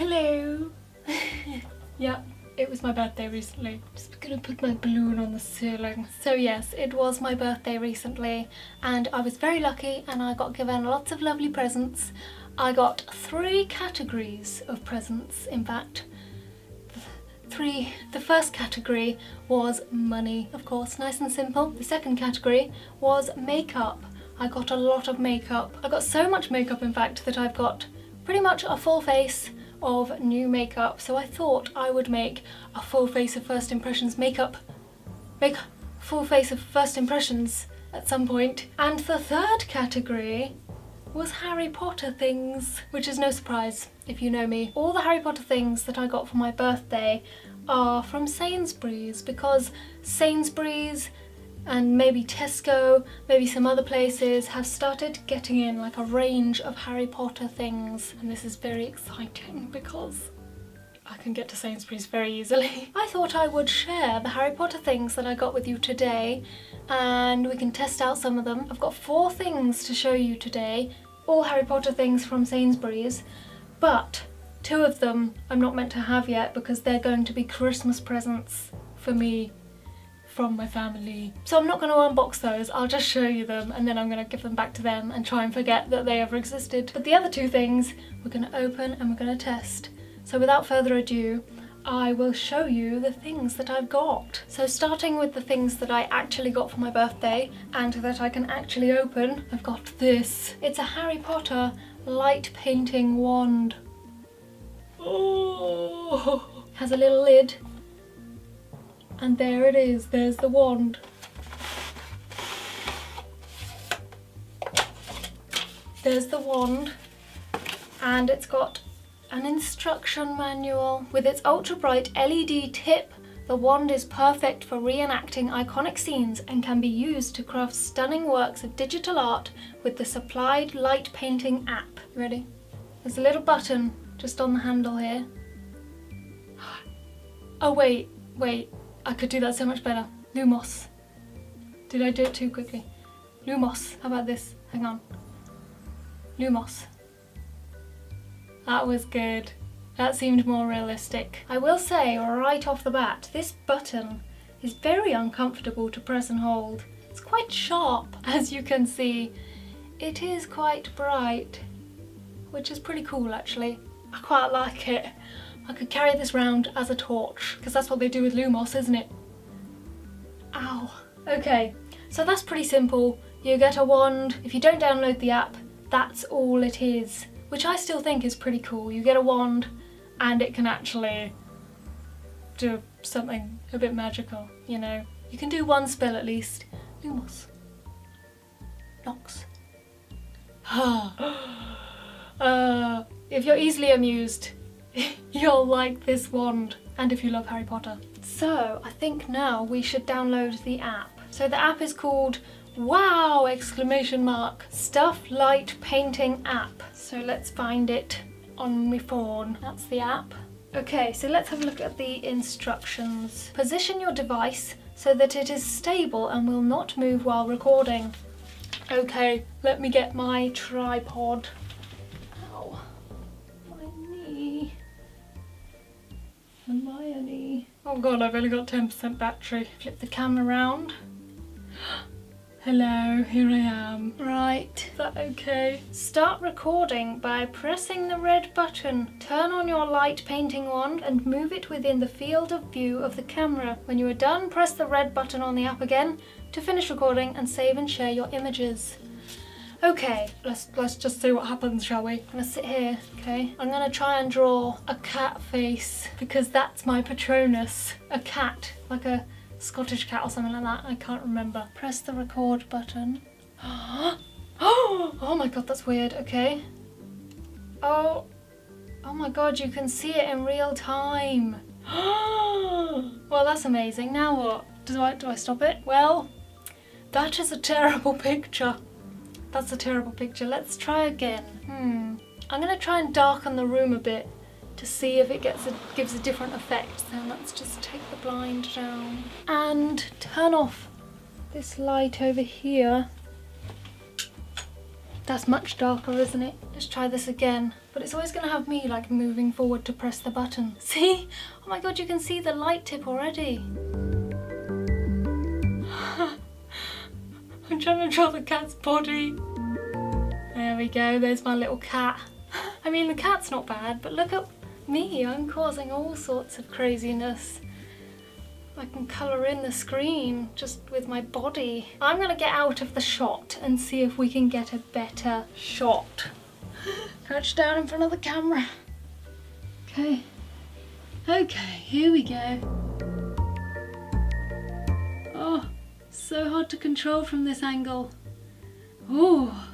Hello. Yeah, it was my birthday recently. Just gonna put my balloon on the ceiling. So yes, it was my birthday recently and I was very lucky and I got given lots of lovely presents. I got 3 categories of presents, in fact. The first category was money, of course, nice and simple. The second category was makeup. I got a lot of makeup. I got so much makeup, in fact, that I've got pretty much a full face of new makeup. So I thought I would make a full face of first impressions makeup. Make a full face of first impressions at some point. And the third category was Harry Potter things, which is no surprise if you know me. All the Harry Potter things that I got for my birthday are from Sainsbury's, because Sainsbury's and maybe Tesco, maybe some other places have started getting in like a range of Harry Potter things, and this is very exciting because I can get to Sainsbury's very easily. I thought I would share the Harry Potter things that I got with you today and we can test out some of them. I've got 4 things to show you today, all Harry Potter things from Sainsbury's, but 2 of them I'm not meant to have yet because they're going to be Christmas presents for me from my family. So I'm not going to unbox those, I'll just show you them and then I'm going to give them back to them and try and forget that they ever existed. But the other 2 things we're going to open and we're going to test. So without further ado, I will show you the things that I've got. So starting with the things that I actually got for my birthday and that I can actually open, I've got this. It's a Harry Potter light painting wand. Oh, has a little lid. And there it is, there's the wand. There's the wand, and it's got an instruction manual. With its ultra bright LED tip, the wand is perfect for reenacting iconic scenes and can be used to craft stunning works of digital art with the supplied light painting app. You ready? There's a little button just on the handle here. Oh wait, I could do that so much better. Lumos. Did I do it too quickly? Lumos. How about this? Hang on. Lumos. That was good. That seemed more realistic. I will say right off the bat, this button is very uncomfortable to press and hold. It's quite sharp, as you can see. It is quite bright, which is pretty cool actually. I quite like it. I could carry this round as a torch, because that's what they do with Lumos, isn't it? Ow. Okay, so that's pretty simple. You get a wand. If you don't download the app, that's all it is, which I still think is pretty cool. You get a wand and it can actually do something a bit magical, you know. You can do one spell at least. Lumos. Nox. If you're easily amused, you'll like this wand, and if you love Harry Potter. So I think now we should download the app. So the app is called WOW! Exclamation mark Stuff Light Painting app. So let's find it on my phone. That's the app. Okay, so let's have a look at the instructions. Position your device so that it is stable and will not move while recording. Okay, let me get my tripod. Ow, my knee. Hermione. Oh god, I've only got 10% battery. Flip the camera around. Hello, here I am. Right, is that okay? Start recording by pressing the red button. Turn on your light painting wand and move it within the field of view of the camera. When you are done, press the red button on the app again to finish recording and save and share your images. Okay, let's just see what happens, shall we? I'm gonna sit here, okay? I'm gonna try and draw a cat face because that's my Patronus. A cat, like a Scottish cat or something like that, I can't remember. Press the record button. Oh my god, that's weird, okay. Oh my god, you can see it in real time. Well, that's amazing. Now what? Do I stop it? Well, that is a terrible picture. That's a terrible picture. Let's try again. I'm gonna try and darken the room a bit to see if it gives a different effect. Then let's just take the blind down and turn off this light over here. That's much darker, isn't it? Let's try this again. But it's always gonna have me like moving forward to press the button. See? Oh my god, you can see the light tip already. I'm trying to draw the cat's body. There we go, there's my little cat. I mean, the cat's not bad, but look at me, I'm causing all sorts of craziness. I can colour in the screen just with my body. I'm gonna get out of the shot and see if we can get a better shot. Crouch down in front of the camera. Okay. Okay, here we go. Oh, so hard to control from this angle. Oh.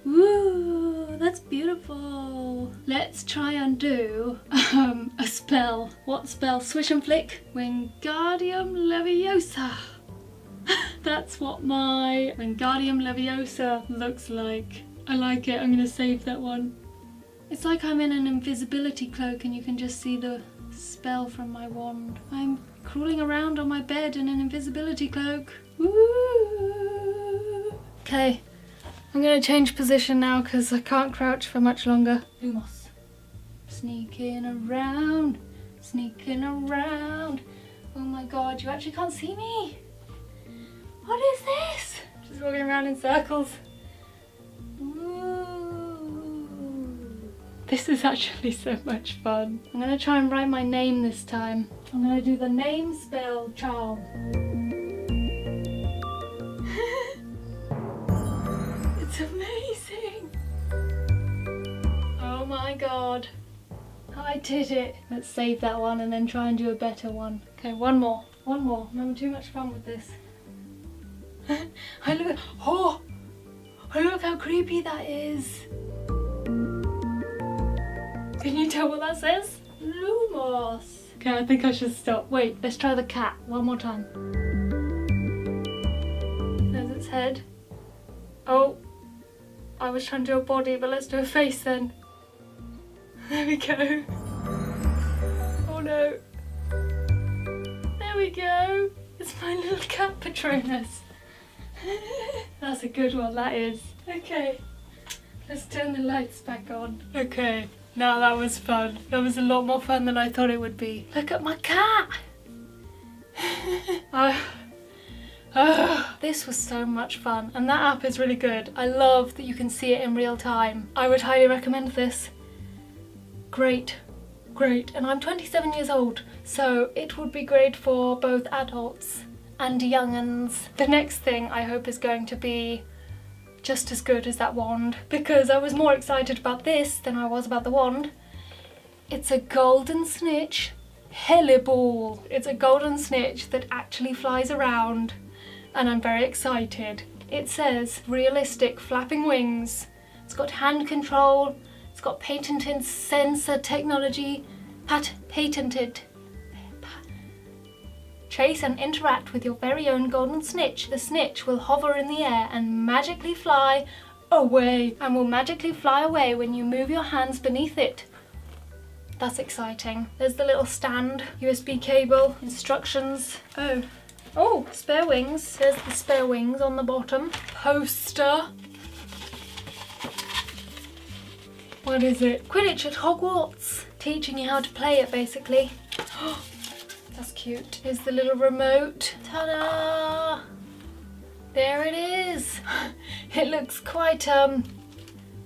Woo, that's beautiful. Let's try and do a spell. What spell? Swish and flick. Wingardium Leviosa. That's what my Wingardium Leviosa looks like. I like it. I'm gonna save that one. It's like I'm in an invisibility cloak and you can just see the spell from my wand. I'm crawling around on my bed in an invisibility cloak. Woo. Okay. I'm going to change position now because I can't crouch for much longer. Lumos. Sneaking around, sneaking around. Oh my god, you actually can't see me. What is this? Just walking around in circles. Ooh. This is actually so much fun. I'm going to try and write my name this time. I'm going to do the name spell charm. It's amazing! Oh my god. I did it. Let's save that one and then try and do a better one. Okay, one more. One more. I'm having too much fun with this. I look. Oh! Look how creepy that is. Can you tell what that says? Lumos. Okay, I think I should stop. Wait, let's try the cat one more time. There's its head. Oh. I was trying to do a body, but let's do a face then. There we go. Oh no. There we go. It's my little cat Patronus. That's a good one, that is. Okay, let's turn the lights back on. Okay, now that was fun. That was a lot more fun than I thought it would be. Look at my cat. This was so much fun, and that app is really good. I love that you can see it in real time. I would highly recommend this. Great, great. And I'm 27 years old, so it would be great for both adults and young'uns. The next thing I hope is going to be just as good as that wand, because I was more excited about this than I was about the wand. It's a golden snitch heliball. It's a golden snitch that actually flies around. And I'm very excited. It says realistic flapping wings. It's got hand control. It's got patented sensor technology. Patented. Chase and interact with your very own golden snitch. The snitch will hover in the air and magically fly away. And will magically fly away when you move your hands beneath it. That's exciting. There's the little stand, USB cable, instructions. Oh, spare wings. There's the spare wings on the bottom. Poster. What is it? Quidditch at Hogwarts. Teaching you how to play it, basically. That's cute. Here's the little remote. Ta-da! There it is. It looks quite, well,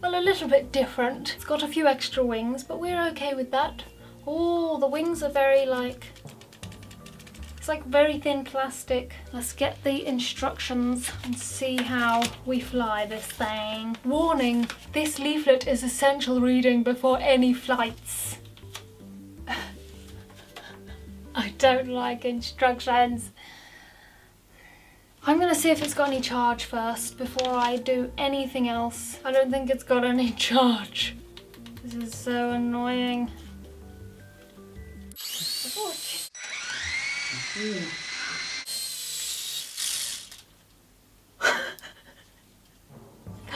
a little bit different. It's got a few extra wings, but we're okay with that. Oh, the wings are very, it's like very thin plastic. Let's get the instructions and see how we fly this thing. Warning, this leaflet is essential reading before any flights. I don't like instructions. I'm gonna see if it's got any charge first before I do anything else. I don't think it's got any charge. This is so annoying.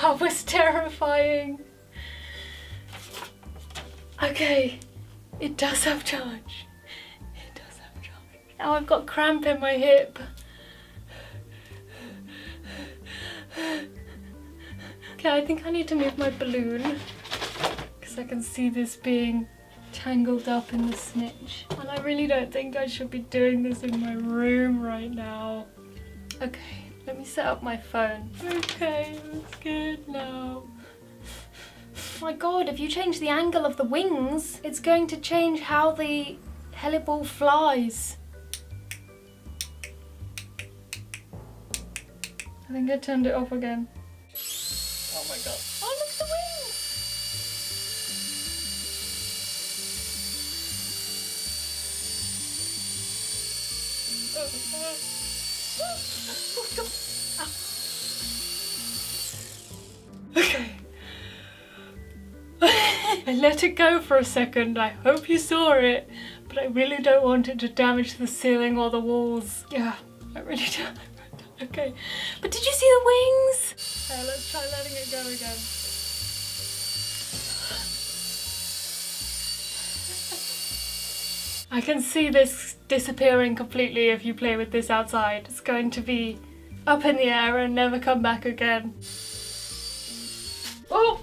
That was terrifying. Okay, it does have charge. It does have charge. Now I've got cramp in my hip. Okay, I think I need to move my balloon because I can see this being tangled up in the snitch. And I really don't think I should be doing this in my room right now. Okay, let me set up my phone. Okay, I'm scared now. My god, if you change the angle of the wings, it's going to change how the heliball flies. I think I turned it off again. Oh my god. Oh, look at the wings! Okay. I let it go for a second. I hope you saw it, but I really don't want it to damage the ceiling or the walls. Yeah, I really don't. Okay, but did you see the wings? Okay, let's try letting it go again. I can see this disappearing completely if you play with this outside. It's going to be up in the air and never come back again. Oh!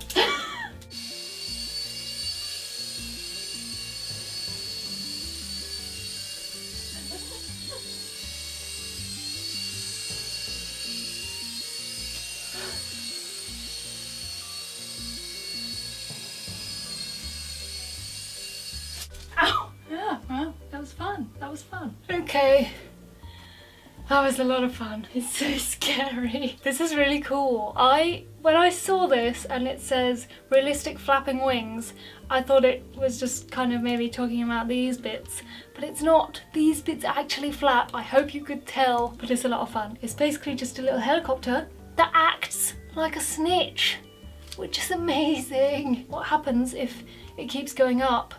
That was fun. Okay. That was a lot of fun. It's so scary. This is really cool. When I saw this and it says realistic flapping wings, I thought it was just kind of maybe talking about these bits, but it's not. These bits actually flap. I hope you could tell, but it's a lot of fun. It's basically just a little helicopter that acts like a snitch, which is amazing. What happens if it keeps going up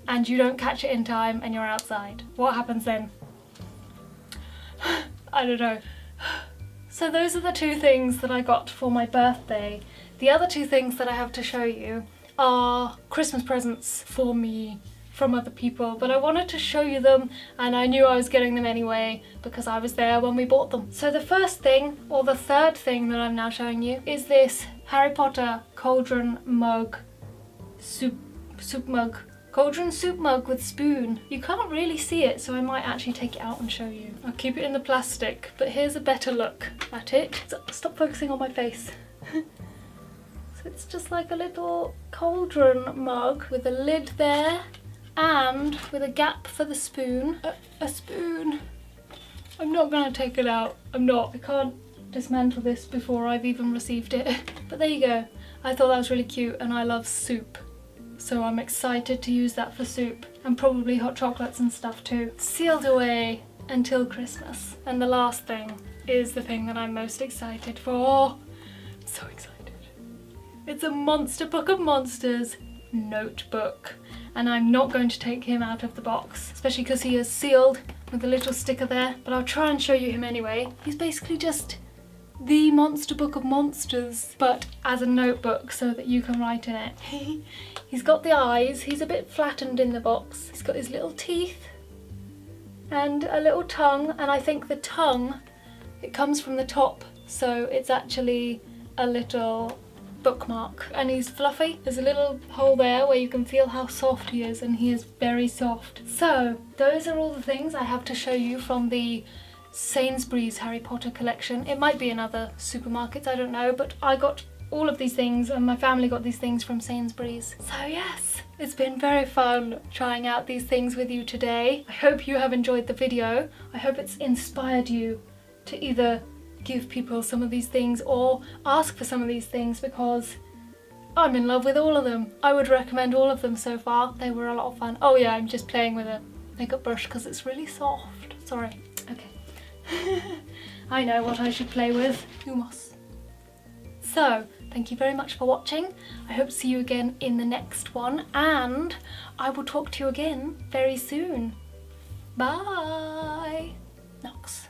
and you don't catch it in time and you're outside? What happens then? I don't know. So those are the two things that I got for my birthday. The other two things that I have to show you are Christmas presents for me from other people, but I wanted to show you them and I knew I was getting them anyway because I was there when we bought them. So the first thing, or the third thing that I'm now showing you, is this Harry Potter cauldron mug, soup mug. Cauldron soup mug with spoon. You can't really see it, so I might actually take it out and show you. I'll keep it in the plastic, but here's a better look at it. Stop focusing on my face. So it's just like a little cauldron mug with a lid there and with a gap for the spoon. A spoon. I'm not gonna take it out. I'm not. I can't dismantle this before I've even received it. But there you go. I thought that was really cute and I love soup. So I'm excited to use that for soup and probably hot chocolates and stuff too. Sealed away until Christmas. And the last thing is the thing that I'm most excited for. I'm so excited. It's a Monster Book of Monsters notebook. And I'm not going to take him out of the box, especially because he is sealed with a little sticker there. But I'll try and show you him anyway. He's basically just the Monster Book of Monsters, but as a notebook so that you can write in it. He's got the eyes, he's a bit flattened in the box. He's got his little teeth and a little tongue, and I think the tongue, it comes from the top, so it's actually a little bookmark. And he's fluffy. There's a little hole there where you can feel how soft he is, and he is very soft. So those are all the things I have to show you from the Sainsbury's Harry Potter collection. It might be in other supermarkets, I don't know, but I got all of these things and my family got these things from Sainsbury's. So yes, it's been very fun trying out these things with you today. I hope you have enjoyed the video. I hope it's inspired you to either give people some of these things or ask for some of these things, because I'm in love with all of them. I would recommend all of them so far. They were a lot of fun. Oh yeah, I'm just playing with a makeup brush because it's really soft. Sorry. Okay. I know what I should play with. Lumos. So, thank you very much for watching. I hope to see you again in the next one, and I will talk to you again very soon. Bye! Knox.